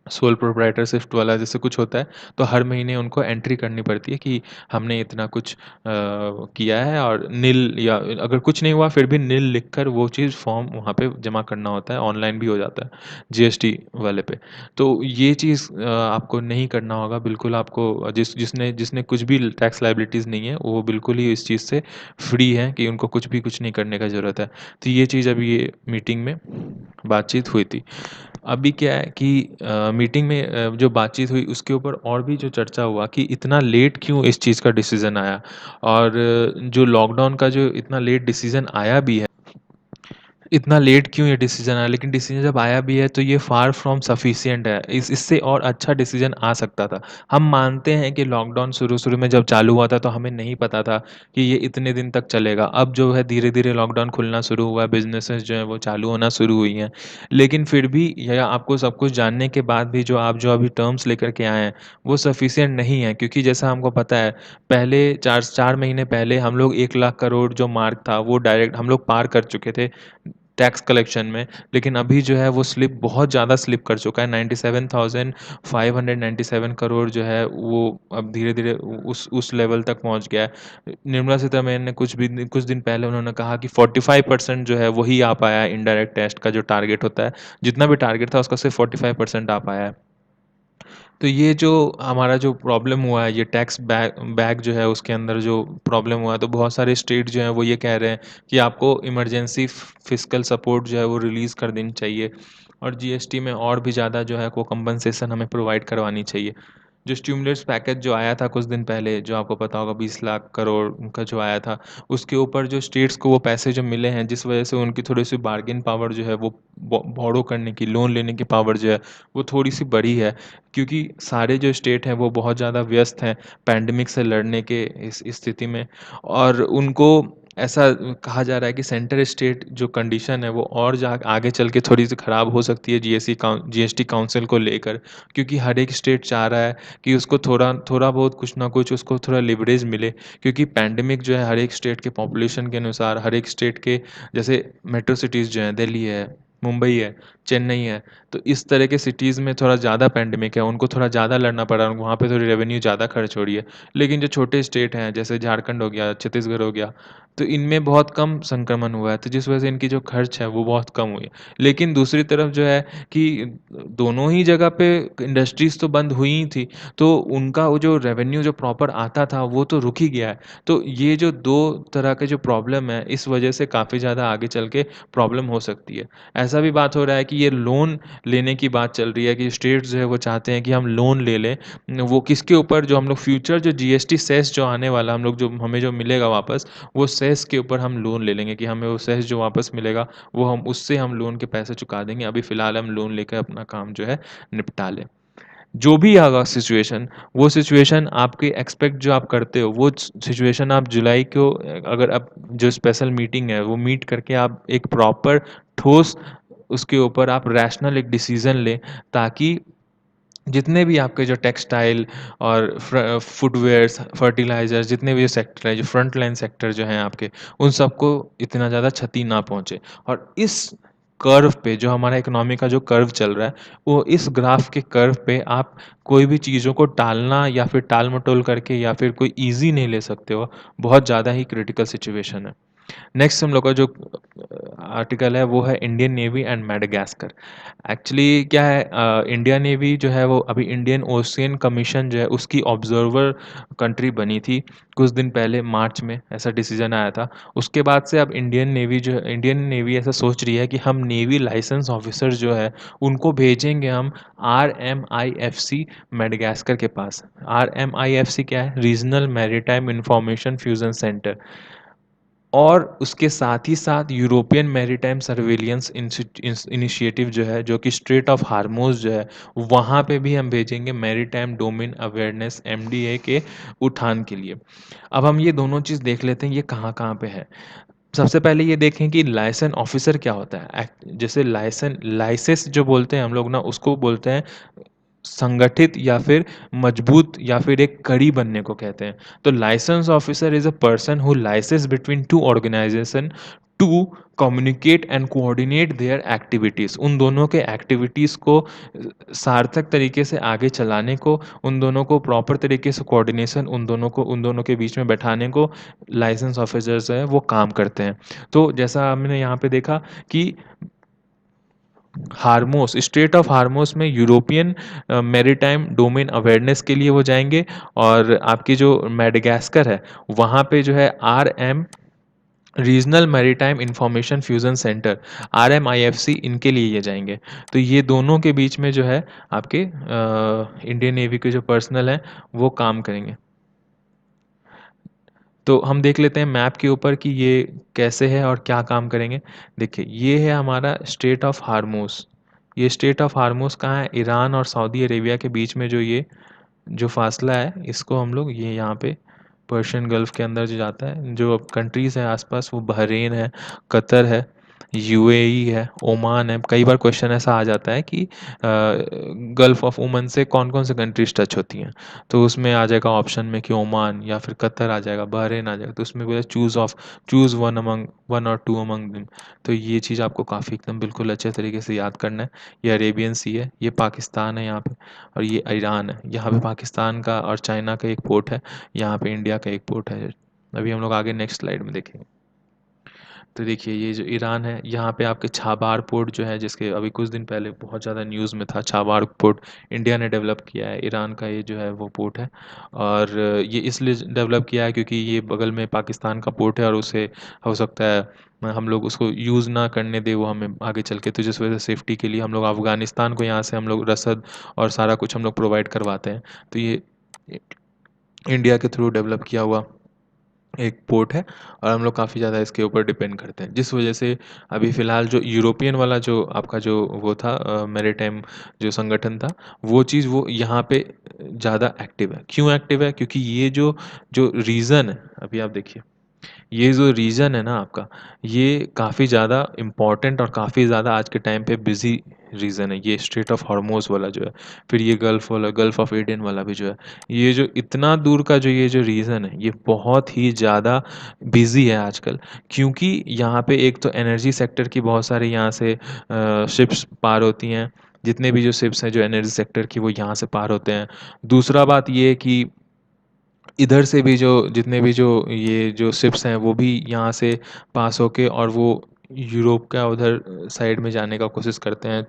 सोल प्रोप्राइटरशिप वाला जैसे कुछ होता है, तो हर महीने उनको एंट्री करनी पड़ती है कि हमने इतना कुछ किया है और निल या अगर कुछ नहीं हुआ फिर भी निल लिखकर वो चीज़ फॉर्म वहाँ पे जमा करना होता है, ऑनलाइन भी हो जाता है जीएसटी वाले पे। तो ये चीज़ आपको नहीं करना होगा, बिल्कुल आपको जिसने जिसने कुछ भी टैक्स लायबिलिटीज़ नहीं है, वो बिल्कुल ही इस चीज़ से फ्री है कि उनको कुछ भी कुछ नहीं करने का ज़रूरत है। तो ये चीज़ अभी ये मीटिंग में बातचीत हुई थी। अभी क्या है कि मीटिंग में जो बातचीत हुई उसके ऊपर और भी जो चर्चा हुआ कि इतना लेट क्यों इस चीज़ का डिसीज़न आया और जो लॉकडाउन का जो इतना लेट डिसीज़न आया भी है इतना लेट क्यों ये डिसीज़न आया? लेकिन डिसीज़न जब आया भी है तो ये फ़ार फ्रॉम सफिशिएंट है। इससे और अच्छा डिसीज़न आ सकता था। हम मानते हैं कि लॉकडाउन शुरू-शुरू में जब चालू हुआ था तो हमें नहीं पता था कि ये इतने दिन तक चलेगा। अब जो है धीरे-धीरे लॉकडाउन खुलना शुरू हुआ है, बिज़नेसेस जो हैं वो चालू होना शुरू हुई हैं। लेकिन फिर भी यह आपको सब कुछ जानने के बाद भी जो आप जो अभी टर्म्स लेकर के आए हैं, वो सफिशिएंट नहीं है क्योंकि जैसा हमको पता है पहले 4 महीने पहले हम लोग 1 लाख करोड़ जो मार्क था वो डायरेक्ट हम लोग पार कर चुके थे। टैक्स कलेक्शन में, लेकिन अभी जो है वो स्लिप बहुत ज़्यादा स्लिप कर चुका है। 97,597 करोड़ जो है वो अब धीरे-धीरे उस लेवल तक पहुँच गया है। निर्मला सीतारमण ने कुछ दिन पहले उन्होंने कहा कि 45% जो है वही आ पाया है इनडायरेक्ट टैक्स का जो टारगेट होता है। जितना भी टारगेट था उसका सिर्फ 45% आ पाया है। तो ये जो हमारा जो प्रॉब्लम हुआ है, ये टैक्स बैग जो है उसके अंदर जो प्रॉब्लम हुआ है, तो बहुत सारे स्टेट जो हैं वो ये कह रहे हैं कि आपको इमरजेंसी फिस्कल सपोर्ट जो है वो रिलीज़ कर देनी चाहिए और जीएसटी में और भी ज़्यादा जो है को कंपनसेशन हमें प्रोवाइड करवानी चाहिए। जो स्टिमुलस पैकेज जो आया था कुछ दिन पहले, जो आपको पता होगा 20 लाख करोड़ का जो आया था, उसके ऊपर जो स्टेट्स को वो पैसे जो मिले हैं, जिस वजह से उनकी थोड़ी-सी बार्गेन पावर जो है वो बोरो करने की, लोन लेने की पावर जो है, वो थोड़ी-सी बढ़ी है। क्योंकि सारे जो स्टेट हैं वो बहुत ज़्यादा व्यस्त हैं पैंडेमिक से लड़ने के इस स्थिति में और उनको ऐसा कहा जा रहा है कि सेंटर स्टेट जो कंडीशन है वो और जा आगे चल के थोड़ी-सी ख़राब हो सकती है जीएसटी काउंसिल को लेकर, क्योंकि हर एक स्टेट चाह रहा है कि उसको थोड़ा थोड़ा बहुत कुछ ना कुछ उसको थोड़ा लिवरेज मिले, क्योंकि पैंडेमिक जो है हर एक स्टेट के पॉपुलेशन के अनुसार, हर एक स्टेट के जैसे मेट्रो सिटीज़ जो हैं, दिल्ली है, मुंबई है, चेन्नई है, तो इस तरह के सिटीज़ में थोड़ा ज़्यादा पैंडेमिक है, उनको थोड़ा ज़्यादा लड़ना पड़ रहा है, वहाँ पे थोड़ी रेवेन्यू ज़्यादा खर्च हो रही है। लेकिन जो छोटे स्टेट हैं, जैसे झारखंड हो गया, छत्तीसगढ़ हो गया, तो इनमें बहुत कम संक्रमण हुआ है, तो जिस वजह से इनकी जो खर्च है, वो बहुत कम हुई है। लेकिन दूसरी तरफ जो है कि दोनों ही जगह पे इंडस्ट्रीज़ तो बंद हुई ही थी, तो उनका वो जो रेवेन्यू जो प्रॉपर आता था, वो तो रुक ही गया है। तो ये जो 2 तरह के जो प्रॉब्लम है, इस वजह से काफ़ी ज़्यादा आगे चल के प्रॉब्लम हो सकती है। ऐसा भी बात हो रहा है कि ये लोन लेने की बात चल रही है कि स्टेट्स जो है वो चाहते हैं कि हम लोन ले लें। वो किसके ऊपर, जो हम लोग फ्यूचर जो जीएसटी सेस जो आने वाला हम लोग जो हमें जो मिलेगा वापस, वो सेस के ऊपर हम लोन ले लेंगे कि हमें वो सेस जो वापस मिलेगा, वो हम उससे हम लोन के पैसे चुका देंगे। अभी फ़िलहाल हम लोन लेकर अपना काम जो है निपटा लें। जो भी आगा सिचुएशन, वो सिचुएशन आपके एक्सपेक्ट जो आप करते हो, वो सिचुएशन आप जुलाई को अगर आप जो स्पेशल मीटिंग है, वो मीट करके आप एक प्रॉपर ठोस उसके ऊपर आप रैशनल एक डिसीज़न लें, ताकि जितने भी आपके जो टेक्सटाइल और फुटवियर्स, फर्टिलाइज़र्स, जितने भी सेक्टर हैं, जो फ्रंट लाइन सेक्टर जो हैं आपके, उन सबको इतना ज़्यादा क्षति ना पहुँचे। और इस कर्व पे, जो हमारा इकोनॉमी का जो कर्व चल रहा है, वो इस ग्राफ के कर्व पे आप कोई भी चीज़ों को टालना या फिर टाल-मटोल करके या फिर कोई ईज़ी नहीं ले सकते हो। बहुत ज़्यादा ही क्रिटिकल सिचुएशन है। नेक्स्ट हम लोग का जो आर्टिकल है वो है Indian navy and Madagascar. Actually क्या है, इंडियन नेवी जो है वो अभी इंडियन ओशियन कमीशन जो है उसकी ऑब्जर्वर कंट्री बनी थी कुछ दिन पहले, मार्च में ऐसा डिसीजन आया था। उसके बाद से अब इंडियन नेवी ऐसा सोच रही है कि हम नेवी लाइसेंस ऑफिसर जो है उनको भेजेंगे हम RMIFC मैडागास्कर के पास। RMIFC क्या है? Regional maritime information fusion centre. और उसके साथ ही साथ यूरोपियन मैरीटाइम सर्विलियंस इनिशिएटिव जो है, जो कि स्ट्रेट ऑफ हार्मोज़ जो है, वहाँ पे भी हम भेजेंगे मैरीटाइम डोमेन अवेयरनेस MDA के उठान के लिए। अब हम ये दोनों चीज़ देख लेते हैं, ये कहाँ-कहाँ पे है। सबसे पहले ये देखें कि लाइसेंस ऑफिसर क्या होता है। जैसे लाइसेंस जो बोलते हैं हम लोग ना, उसको बोलते हैं संगठित या फिर मजबूत या फिर एक कड़ी बनने को कहते हैं। तो liaison officer is a person who liaisons between two organisation to communicate and coordinate their activities. उन दोनों के एक्टिविटीज़ को सार्थक तरीके से आगे चलाने को, उन दोनों को प्रॉपर तरीके से कोऑर्डिनेशन, उन दोनों के बीच में बैठाने को लाइसेंस ऑफिसर जो है वो काम करते हैं। तो जैसा हमने यहाँ पे देखा कि हार्मोस, स्टेट ऑफ हार्मोस में यूरोपियन मैरीटाइम डोमेन अवेयरनेस के लिए वो जाएँगे और आपकी जो मैडागास्कर है, वहाँ पे जो है RM regional maritime information fusion centre, RMIFC, इनके लिए ये जाएँगे। तो ये दोनों के बीच में जो है आपके इंडियन नेवी के जो पर्सनल हैं, वो काम करेंगे। तो हम देख लेते हैं मैप के ऊपर कि ये कैसे है और क्या काम करेंगे। देखिए, ये है हमारा स्ट्रेट ऑफ हार्मोस। ये स्ट्रेट ऑफ हार्मोस कहाँ है? ईरान और सऊदी अरेबिया के बीच में जो ये जो फासला है, इसको हम लोग ये यहाँ पे पर्शियन गल्फ के अंदर जो जाता है, जो कंट्रीज़ हैं आसपास, वो बहरीन है, कतर है, यूएई है, ओमान है। कई बार क्वेश्चन ऐसा आ जाता है कि गल्फ ऑफ ओमान से कौन-कौन से कंट्रीज़ टच होती हैं। तो उसमें आ जाएगा ऑप्शन में कि ओमान या फिर कतर आ जाएगा, बहरीन आ जाएगा। तो उसमें बोला चूज़ वन और टू अमंग देम। तो ये चीज़ आपको काफ़ी एकदम बिल्कुल अच्छे तरीके से याद करना है। ये अरेबियन सी है, ये पाकिस्तान है यहाँ पे, और ये ईरान है। यहाँ पे पाकिस्तान का और चाइना का एक पोर्ट है, यहाँ पे इंडिया का एक पोर्ट है। अभी हम लोग आगे नेक्स्ट स्लाइड में देखेंगे। तो देखिए ये जो ईरान है, यहाँ पे आपके छाबार पोर्ट जो है, जिसके अभी कुछ दिन पहले बहुत ज़्यादा न्यूज़ में था, छाबार पोर्ट इंडिया ने डेवलप किया है। ईरान का ये जो है वो पोर्ट है, और ये इसलिए डेवलप किया है क्योंकि ये बगल में पाकिस्तान का पोर्ट है, और उसे हो सकता है हम लोग उसको यूज़ ना करने दें वो हमें आगे चल के। तो जिस वजह से सेफ्टी के लिए हम लोग अफ़गानिस्तान को यहाँ से हम लोग रसद और सारा कुछ हम लोग प्रोवाइड करवाते हैं। तो ये इंडिया के थ्रू डेवलप किया हुआ एक पोर्ट है, और हम लोग काफ़ी ज़्यादा इसके ऊपर डिपेंड करते हैं, जिस वजह से अभी फ़िलहाल जो यूरोपियन वाला जो आपका जो वो था मैरीटाइम जो संगठन था, वो चीज़ वो यहाँ पे ज़्यादा एक्टिव है। क्यों एक्टिव है? क्योंकि ये जो जो रीज़न है, अभी आप देखिए, ये जो रीजन है ना आपका, ये काफ़ी ज़्यादा इम्पोर्टेंट और काफ़ी ज़्यादा आज के टाइम पे बिज़ी रीजन है। ये स्ट्रेट ऑफ हॉर्मोज़ वाला जो है, फिर ये गल्फ़ वाला, गल्फ़ ऑफ एडन वाला भी जो है, ये जो इतना दूर का जो ये जो रीजन है, ये बहुत ही ज़्यादा बिज़ी है आजकल। क्योंकि यहाँ पे एक तो एनर्जी सेक्टर की बहुत सारी यहाँ से शिप्स पार होती हैं। जितने भी जो शिप्स हैं जो एनर्जी सेक्टर की, वो यहाँ से पार होते हैं। दूसरा बात ये है कि इधर से भी जो जितने भी जो ये जो शिप्स हैं वो भी यहाँ से पास होके और वो यूरोप का उधर साइड में जाने का कोशिश करते हैं।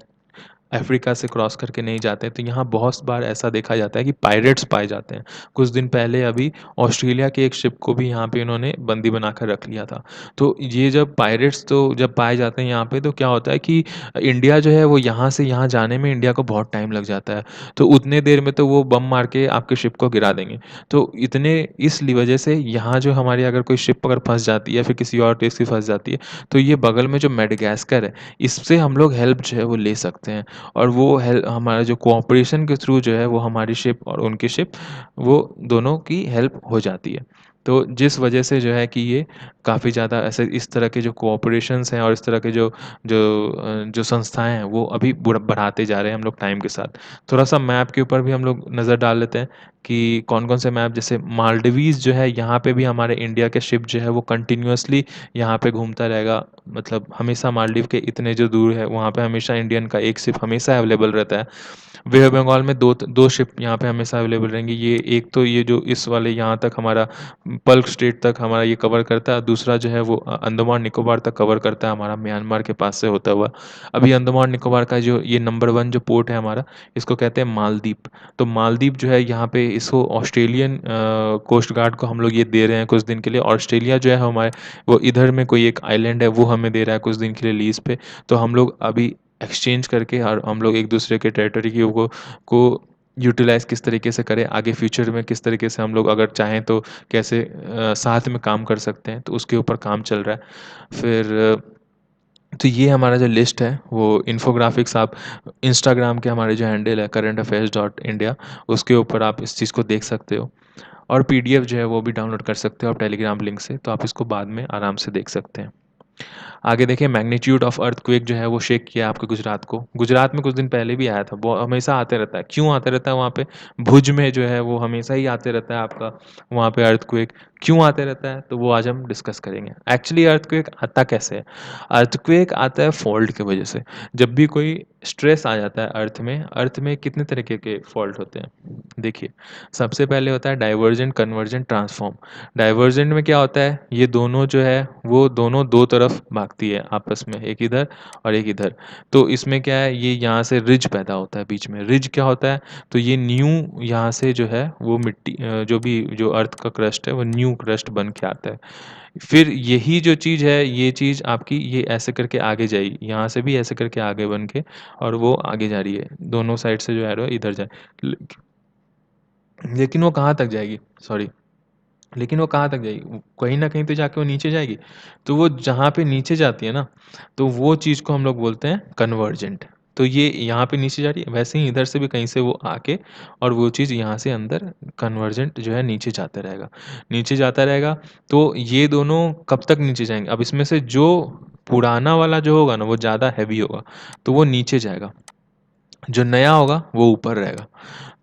अफ्रीका से क्रॉस करके नहीं जाते हैं। तो यहाँ बहुत बार ऐसा देखा जाता है कि पायरेट्स पाए जाते हैं। कुछ दिन पहले अभी ऑस्ट्रेलिया के एक शिप को भी यहाँ पे इन्होंने बंदी बनाकर रख लिया था। तो ये जब पायरेट्स तो जब पाए जाते हैं यहाँ पे, तो क्या होता है कि इंडिया जो है वो यहाँ से यहाँ जाने में इंडिया को बहुत टाइम लग जाता है। तो उतने देर में तो वो बम मार के आपके शिप को गिरा देंगे। तो इतने इसलिए वजह से यहाँ जो हमारी अगर कोई शिप अगर फँस जाती है, फिर किसी और देश की फँस जाती है, तो ये बगल में जो मेडागास्कर है, इससे हम लोग हेल्प जो है वो ले सकते हैं। और वो हमारा जो कोऑपरेशन के थ्रू जो है वो हमारी शिप और उनकी शिप, वो दोनों की हेल्प हो जाती है। तो जिस वजह से जो है कि ये काफ़ी ज़्यादा ऐसे इस तरह के जो कोऑपरेशंस हैं और इस तरह के जो संस्थाएं हैं वो अभी बढ़ाते जा रहे हैं हम लोग टाइम के साथ। थोड़ा सा मैप के ऊपर भी हम लोग नज़र डाल लेते हैं कि कौन कौन से मैप, जैसे मालदीव्स जो है, यहाँ पे भी हमारे इंडिया के शिप जो है वो कंटिन्यूअसली यहाँ पे घूमता रहेगा। मतलब हमेशा मालदीव के इतने जो दूर है वहाँ पे हमेशा इंडियन का एक शिप हमेशा अवेलेबल रहता है। वे ऑफ बंगाल में दो शिप यहाँ पे हमेशा अवेलेबल रहेंगी। ये एक तो ये जो इस वाले यहाँ तक हमारा पल्क स्टेट तक हमारा ये कवर करता है। दूसरा जो है वो अंडमान निकोबार तक कवर करता है, हमारा म्यांमार के पास से होता हुआ। अभी अंडमान निकोबार का जो ये नंबर 1 जो पोर्ट है हमारा, इसको कहते हैं मालदीव। तो मालदीव जो है यहाँ पे इसको ऑस्ट्रेलियन कोस्ट गार्ड को हम लोग ये दे रहे हैं कुछ दिन के लिए। ऑस्ट्रेलिया जो है हमारे, वो इधर में कोई एक आइलैंड है वो हमें दे रहा है कुछ दिन के लिए लीज़ पे। तो हम लोग अभी एक्सचेंज करके और हम लोग एक दूसरे के टेरिटरी की को यूटिलाइज़ किस तरीके से करें, आगे फ्यूचर में किस तरीके से हम लोग अगर चाहें तो कैसे साथ में काम कर सकते हैं, तो उसके ऊपर काम चल रहा है। फिर तो ये हमारा जो लिस्ट है वो इन्फोग्राफिक्स आप इंस्टाग्राम के हमारे जो हैंडल है currentaffairs.india, उसके ऊपर आप इस चीज़ को देख सकते हो। और पीडीएफ जो है वो भी डाउनलोड कर सकते हो आप टेलीग्राम लिंक से, तो आप इसको बाद में आराम से देख सकते हैं। आगे देखिए, मैग्नीट्यूड ऑफ अर्थक्वेक जो है वो शेक किया आपके गुजरात को। गुजरात में कुछ दिन पहले भी आया था, हमेशा आते रहता है। क्यों आते रहता है वहाँ पे? भुज में जो है वो हमेशा ही आते रहता है आपका वहाँ पे अर्थक्वेक। क्यों आते रहता है, तो वो आज हम डिस्कस करेंगे। एक्चुअली अर्थक्वेक आता कैसे है? अर्थक्वेक आता है फॉल्ट की वजह से। जब भी कोई स्ट्रेस आ जाता है अर्थ में कितने तरीके के फॉल्ट होते हैं? देखिए, सबसे पहले होता है डाइवर्जेंट, कन्वर्जेंट, ट्रांसफॉर्म। डाइवर्जेंट में क्या होता है, ये दोनों जो है वो दोनों दो तरफ भागती है आपस में, एक इधर और एक इधर। तो इसमें क्या है, ये यहाँ से रिज पैदा होता है बीच में। रिज क्या होता है, तो ये न्यू यहाँ से जो है वो मिट्टी जो भी जो अर्थ का क्रस्ट है वो न्यू क्रस्ट बन के आता है। फिर यही जो चीज़ है, ये चीज़ आपकी ये ऐसे करके आगे जाएगी, यहाँ से भी ऐसे करके आगे बन के, और वो आगे जा रही है, दोनों साइड से जो एरो है इधर जाए। लेकिन वो कहाँ तक जाएगी, सॉरी, लेकिन वो कहाँ तक जाएगी? कहीं न कहीं तो जाके वो नीचे जाएगी। तो वो जहाँ पे नीचे जाती है ना, तो वो चीज़ को हम लोग बोलते हैं कन्वर्जेंट। तो ये यहाँ पे नीचे जा रही है, वैसे ही इधर से भी कहीं से वो आके और वो चीज़ यहाँ से अंदर कन्वर्जेंट जो है नीचे जाता रहेगा। नीचे जाता रहेगा, तो ये दोनों कब तक नीचे जाएँगे? अब इसमें से जो पुराना वाला जो होगा ना वो ज़्यादा हैवी होगा, तो वो नीचे जाएगा। जो नया होगा वो ऊपर रहेगा।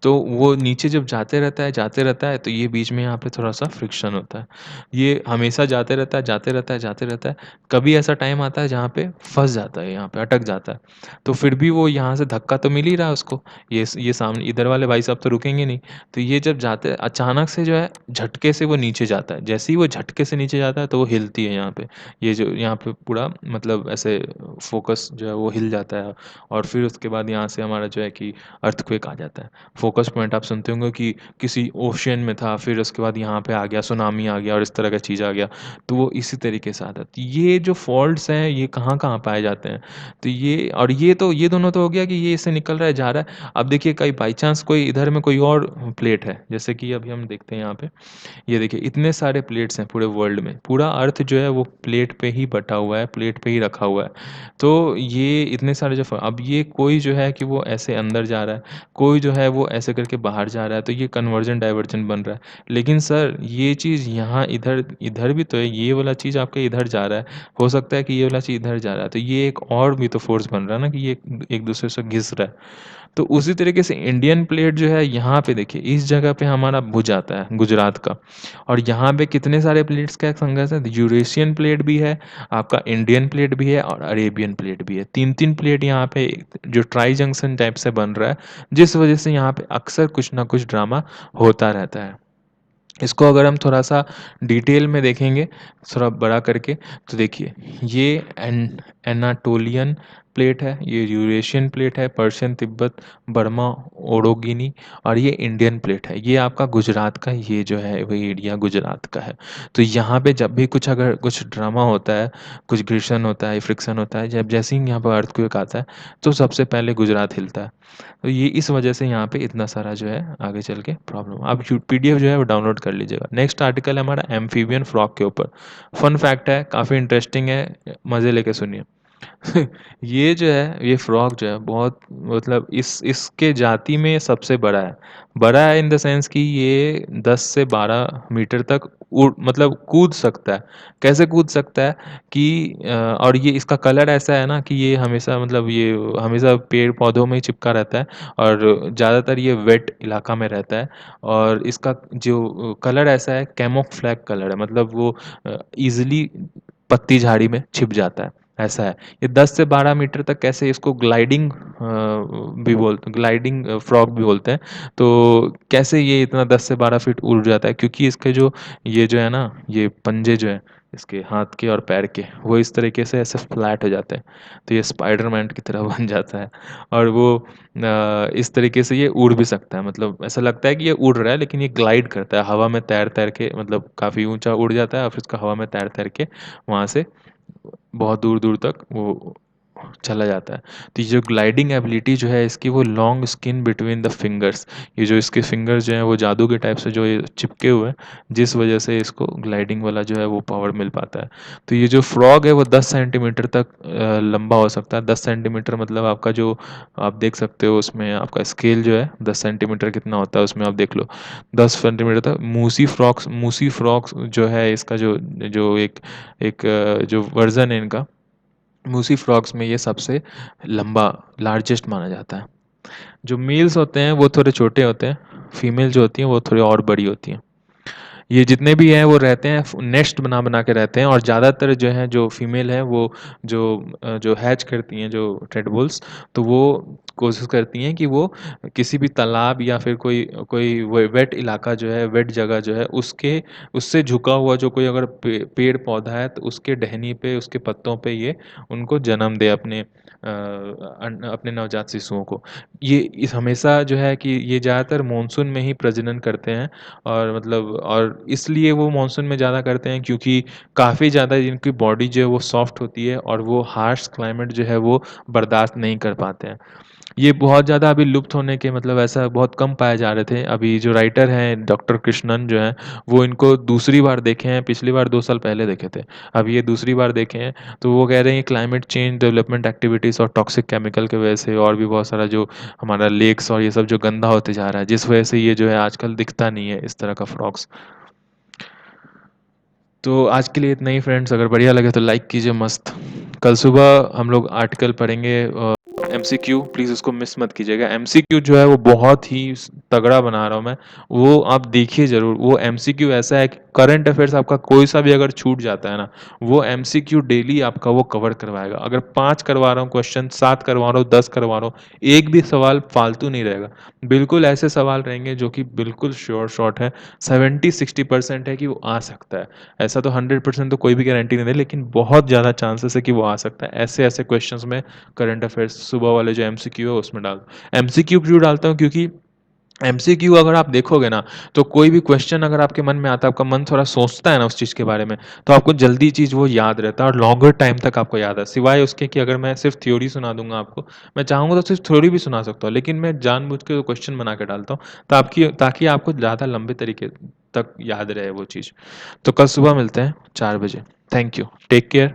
तो वो नीचे जब जाते रहता है तो ये बीच में यहाँ पे थोड़ा-सा फ्रिक्शन होता है। ये हमेशा जाते रहता है, जाते रहता है, जाते रहता है। कभी ऐसा टाइम आता है जहाँ पे फँस जाता है, यहाँ पे अटक जाता है। तो फिर भी वो यहाँ से धक्का तो मिल ही रहा है उसको। ये सामने इधर वाले भाई साहब तो रुकेंगे नहीं। तो ये जब जाते हैं अचानक से जो है झटके से वो नीचे जाता है। जैसे ही वो झटके से नीचे जाता है तो वो हिलती है यहाँ पे। ये जो यहाँ पे पूरा मतलब ऐसे फ़ोकस जो है वो हिल जाता है और फिर उसके बाद यहाँ से हमारा जो है कि अर्थक्वेक आ जाता है। फ़ोकस पॉइंट आप सुनते होंगे कि किसी ओशियन में था, फिर उसके बाद यहाँ पे आ गया, सुनामी आ गया और इस तरह का चीज़ आ गया। तो वो इसी तरीके से आता है। तो ये जो फ़ॉल्ट्स हैं, ये कहाँ-कहाँ पाए जाते हैं? तो ये और ये दोनों तो हो गया कि ये इससे निकल रहा है, जा रहा है। अब देखिए कहीं बाई चांस कोई इधर में कोई और प्लेट है, जैसे कि अभी हम देखते हैं यहाँ पे ये देखिए इतने सारे प्लेट्स हैं पूरे वर्ल्ड में। पूरा अर्थ जो है वो प्लेट पे ही बँटा हुआ है, प्लेट पे ही रखा हुआ है। तो ये इतने सारे जो फ अब ये कोई जो है कि वो ऐसे अंदर जा रहा है, कोई जो है वो ऐसे करके बाहर जा रहा है, तो ये कन्वर्जन डाइवर्जन बन रहा है। लेकिन सर ये चीज़ यहाँ इधर इधर भी तो है, ये वाला चीज़ आपका इधर जा रहा है। हो सकता है कि ये वाला चीज़ इधर जा रहा है, तो ये एक और भी तो फ़ोर्स बन रहा है ना कि ये एक दूसरे से घिस रहा है। तो उसी तरीके से इंडियन प्लेट जो है यहाँ पे देखिए इस जगह पे हमारा भुज आता है गुजरात का और यहाँ पे कितने सारे प्लेट्स का एक संघर्ष है यूरेशियन प्लेट भी है आपका इंडियन प्लेट भी है और अरेबियन प्लेट भी है तीन तीन प्लेट यहाँ पे जो ट्राई जंक्शन टाइप से बन रहा है जिस वजह से यहाँ पे अक्सर कुछ ना कुछ ड्रामा होता रहता है इसको अगर हम थोड़ा-सा डिटेल में देखेंगे, थोड़ा बड़ा करके, तो देखिए ये एनाटोलियन प्लेट है, ये यूरेशियन प्लेट है, पर्शियन, तिब्बत, बर्मा, ओरोगिनी और ये इंडियन प्लेट है। ये आपका गुजरात का ये जो है वो एरिया गुजरात का है। तो यहाँ पे जब भी कुछ अगर कुछ ड्रामा होता है, कुछ घर्षण होता है, फ्रिक्शन होता है, जब जैसे ही यहाँ पर अर्थक्वेक आता है, तो सबसे पहले गुजरात हिलता है। तो ये इस वजह से यहाँ पे इतना सारा जो है आगे चल के प्रॉब्लम आप पीडीएफ जो है वो डाउनलोड कर लीजिएगा नेक्स्ट आर्टिकल है हमारा एम्फीबियन फ्रॉग के ऊपर फन फैक्ट है काफ़ी इंटरेस्टिंग है मज़े लेके सुनिए ये जो है ये फ्रॉग जो है बहुत मतलब इसके जाति में सबसे बड़ा है इन द सेंस कि ये 10 से 12 मीटर तक उड़ मतलब कूद सकता है कैसे कूद सकता है कि और ये इसका कलर ऐसा है ना कि ये हमेशा मतलब ये हमेशा पेड़ पौधों में ही चिपका रहता है और ज़्यादातर ये वेट इलाका में रहता है और इसका जो कलर ऐसा है कैमोफ्लैग कलर है मतलब वो ईजिली पत्ती झाड़ी में छिप जाता है ऐसा है ये 10 से 12 मीटर तक कैसे इसको ग्लाइडिंग भी बोलते ग्लाइडिंग फ्रॉग भी बोलते हैं तो कैसे ये इतना 10 से 12 फीट उड़ जाता है क्योंकि इसके जो ये जो है ना ये पंजे जो है इसके हाथ के और पैर के वो इस तरीके से ऐसे फ्लैट हो जाते हैं तो ये स्पाइडरमैन की तरह बन जाता है और वो इस तरीके से ये उड़ भी सकता है मतलब ऐसा लगता है कि ये उड़ रहा है लेकिन ये ग्लाइड करता है हवा में तैर तैर के मतलब काफ़ी ऊंचा उड़ जाता है और फिर उसका हवा में तैर तैर के वहाँ से बहुत दूर दूर तक वो चला जाता है तो ये जो ग्लाइडिंग एबिलिटी जो है इसकी वो long skin between the fingers ये जो इसके फिंगर्स जो हैं वो जादू के टाइप से जो ये चिपके हुए हैं जिस वजह से इसको ग्लाइडिंग वाला जो है वो पावर मिल पाता है तो ये जो फ्रॉग है वो 10 सेंटीमीटर तक लंबा हो सकता है 10 सेंटीमीटर मतलब आपका जो आप देख सकते हो उसमें आपका स्केल जो है 10 सेंटीमीटर कितना होता है उसमें आप देख लो 10 सेंटीमीटर तक मूसी फ्रॉक्स जो है इसका जो जो एक जो वर्जन है इनका मूसी फ्रॉग्स में ये सबसे लंबा लार्जेस्ट माना जाता है जो मेल्स होते हैं वो थोड़े छोटे होते हैं फीमेल जो होती हैं वो थोड़ी और बड़ी होती हैं ये जितने भी हैं वो रहते हैं नेस्ट बना बना के रहते हैं और ज़्यादातर जो है जो फीमेल है वो जो जो हैच करती हैं जो टेडपोल्स तो वो कोशिश करती हैं कि वो किसी भी तालाब या फिर कोई कोई वेट इलाका जो है वेट जगह जो है उसके उससे झुका हुआ जो कोई अगर पेड़ पौधा है तो उसके टहनी पे उसके पत्तों पे ये उनको जन्म दे अपने अपने नवजात शिशुओं को ये इस हमेशा जो है कि ये ज़्यादातर मानसून में ही प्रजनन करते हैं और मतलब और इसलिए वो मानसून में ज़्यादा करते हैं क्योंकि काफ़ी ज़्यादा इनकी बॉडी जो है वो सॉफ्ट होती है और वो हार्श क्लाइमेट जो है वो बर्दाश्त नहीं कर पाते हैं ये बहुत ज़्यादा अभी लुप्त होने के मतलब ऐसा बहुत कम पाए जा रहे थे अभी जो राइटर हैं डॉक्टर कृष्णन जो हैं वो इनको दूसरी बार देखे हैं पिछली बार 2 साल पहले देखे थे अब ये दूसरी बार देखे हैं तो वो कह रहे हैं क्लाइमेट चेंज डेवलपमेंट एक्टिविटीज़ और टॉक्सिक केमिकल की वजह से और भी बहुत सारा जो हमारा लेक्स और ये सब जो गंदा होते जा रहा है जिस वजह से ये जो है आजकल दिखता नहीं है इस तरह का फ्रॉक्स तो आज के लिए इतना ही फ्रेंड्स अगर बढ़िया लगे तो लाइक कीजिए मस्त कल सुबह हम लोग आर्टिकल पढ़ेंगे एमसीक्यू, प्लीज़ उसको मिस मत कीजिएगा। एमसीक्यू जो है वो बहुत ही तगड़ा बना रहा हूँ मैं, वो आप देखिए ज़रूर। वो एमसीक्यू ऐसा है कि करंट अफेयर्स आपका कोई सा भी अगर छूट जाता है ना, वो एमसीक्यू डेली आपका वो कवर करवाएगा। अगर 5 करवा रहा हूँ क्वेश्चन, 7 करवा रहा हूँ, 10 करवा रहा हूँ, एक भी सवाल फालतू नहीं रहेगा। बिल्कुल ऐसे सवाल रहेंगे जो कि बिल्कुल श्योर शॉट है, 70-60% है कि वो आ सकता है। ऐसा तो 100% तो कोई भी गारंटी नहीं दे, लेकिन बहुत ज़्यादा चांसेस है कि वो आ सकता है। ऐसे-ऐसे क्वेश्चंस में करंट अफेयर्स सुबह वाले जो एमसीक्यू है उसमें एमसीक्यू क्यों डालता हूँ, क्योंकि एमसीक्यू अगर आप देखोगे ना, तो कोई भी क्वेश्चन अगर आपके मन में आता है, आपका मन थोड़ा सोचता है ना उस चीज़ के बारे में, तो आपको जल्दी चीज़ वो याद रहता है और लॉन्गर टाइम तक आपको याद है। सिवाय उसके कि अगर मैं सिर्फ़ थ्योरी सुना दूँगा आपको, मैं चाहूँगा तो सिर्फ़ थ्योरी भी सुना सकता हूँ, लेकिन मैं जानबूझ के क्वेश्चन बना के डालता हूँ, ताकि आपको ज़्यादा लंबे तरीके तक याद रहे वो चीज़। तो कल सुबह मिलते हैं 4 बजे। Thank you. Take care.